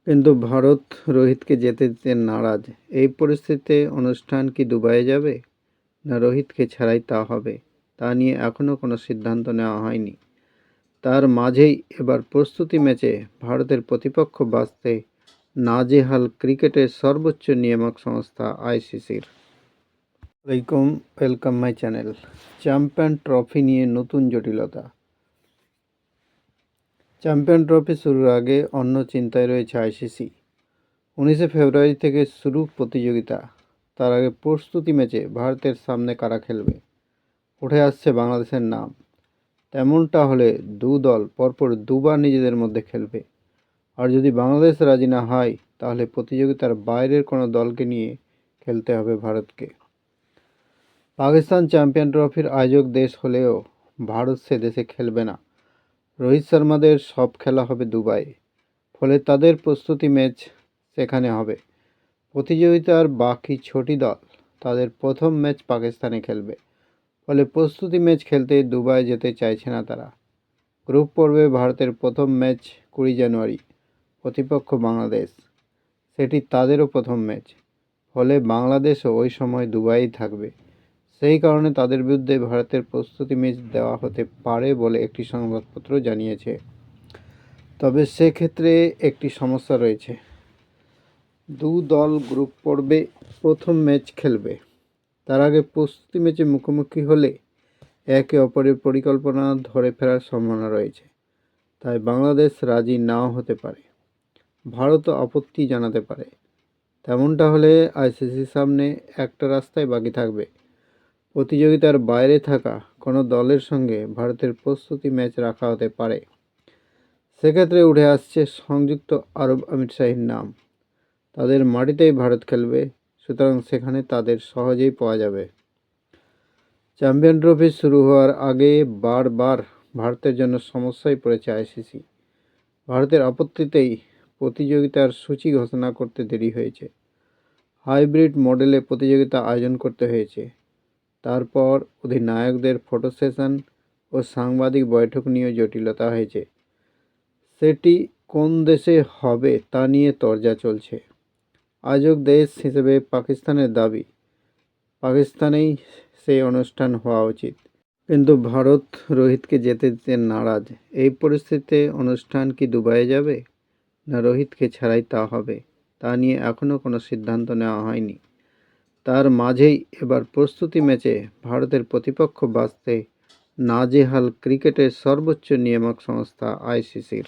কিন্তু ভারত রোহিতকে যেতে দিতে নারাজ। এই পরিস্থিতিতে অনুষ্ঠান কি দুবাইয়ে যাবে, না রোহিতকে ছাড়াই তা হবে, তা নিয়ে এখনও কোনো সিদ্ধান্ত নেওয়া হয়নি। তার মাঝেই এবার প্রস্তুতি ম্যাচে ভারতের প্রতিপক্ষ বাছতে নাজেহাল ক্রিকেটের সর্বোচ্চ নিয়ামক সংস্থা আইসিসির। Welcome my channel. Champion trophy নিয়ে নতুন জটিলতা। চ্যাম্পিয়ন ট্রফি শুরুর আগে অন্য চিন্তায় রয়েছে আইসিসি। 19 ফেব্রুয়ারি থেকে শুরু প্রতিযোগিতা। তার আগে প্রস্তুতি ম্যাচে ভারতের সামনে কারা খেলবে, উঠে আসছে বাংলাদেশের নাম। তেমনটা হলে দু দল পরপর দুবার নিজেদের মধ্যে খেলবে। আর যদি বাংলাদেশ রাজি না হয়, তাহলে প্রতিযোগিতার বাইরের কোনো দলকে নিয়ে খেলতে হবে ভারতকে। পাকিস্তান চ্যাম্পিয়ন ট্রফির আয়োজক দেশ হলেও ভারত সে দেশে খেলবে না। রোহিত শর্মাদের সব খেলা হবে দুবাই, ফলে তাদের প্রস্তুতি ম্যাচ সেখানে হবে। প্রতিযোগিতার বাকি ছটি দল তাদের প্রথম ম্যাচ পাকিস্তানে খেলবে, ফলে প্রস্তুতি ম্যাচ খেলতে দুবাই যেতে চাইছে না তারা। গ্রুপ পর্বে ভারতের প্রথম ম্যাচ 20 জানুয়ারি, প্রতিপক্ষ বাংলাদেশ। সেটি তাদেরও প্রথম ম্যাচ, ফলে বাংলাদেশও ওই সময় দুবাই থাকবে। সেই কারণে তাদের বিরুদ্ধে ভারতের প্রস্তুতি ম্যাচ দেওয়া হতে পারে বলে একটি সংবাদপত্র জানিয়েছে। তবে সেক্ষেত্রে একটি সমস্যা রয়েছে। দু দল গ্রুপ পর্বে প্রথম ম্যাচ খেলবে, তার আগে প্রস্তুতি ম্যাচে মুখোমুখি হলে একে অপরের পরিকল্পনা ধরে ফেরার সম্ভাবনা রয়েছে। তাই বাংলাদেশ রাজি নাও হতে পারে, ভারতও আপত্তি জানাতে পারে। তেমনটা হলে আইসিসির সামনে একটা রাস্তাই বাকি থাকবে, প্রতিযোগিতার বাইরে থাকা কোনো দলের সঙ্গে ভারতের প্রস্তুতি ম্যাচ রাখা হতে পারে। সেক্ষেত্রে উঠে আসছে সংযুক্ত আরব আমিরশাহীর নাম। তাদের মাটিতেই ভারত খেলবে, সুতরাং সেখানে তাদের সহজেই পাওয়া যাবে। চ্যাম্পিয়ন ট্রফি শুরু হওয়ার আগে বারবার ভারতের জন্য সমস্যায় পড়েছে আইসিসি। ভারতের আপত্তিতেই প্রতিযোগিতার সূচি ঘোষণা করতে দেরি হয়েছে। হাইব্রিড মডেলে প্রতিযোগিতা আয়োজন করতে হয়েছে। তারপর অধিনায়কদের ফটো সেশন ও সাংবাদিক বৈঠক নিয়ে জটিলতা হয়েছে। সেটি কোন দেশে হবে তা নিয়ে তরজা চলছে। আয়োজক দেশ হিসেবে পাকিস্তানের দাবি, পাকিস্তানেই সেই অনুষ্ঠান হওয়া উচিত। কিন্তু ভারত রোহিতকে যেতে দিতে নারাজ। এই পরিস্থিতিতে অনুষ্ঠান কি দুবাইয়ে যাবে, না রোহিতকে ছাড়াই তা হবে, তা নিয়ে এখনও কোনো সিদ্ধান্ত নেওয়া হয়নি। তার মাঝেই এবার প্রস্তুতি ম্যাচে ভারতের প্রতিপক্ষ বাছতে নাজেহাল ক্রিকেটের সর্বোচ্চ নিয়ামক সংস্থা আইসিসির।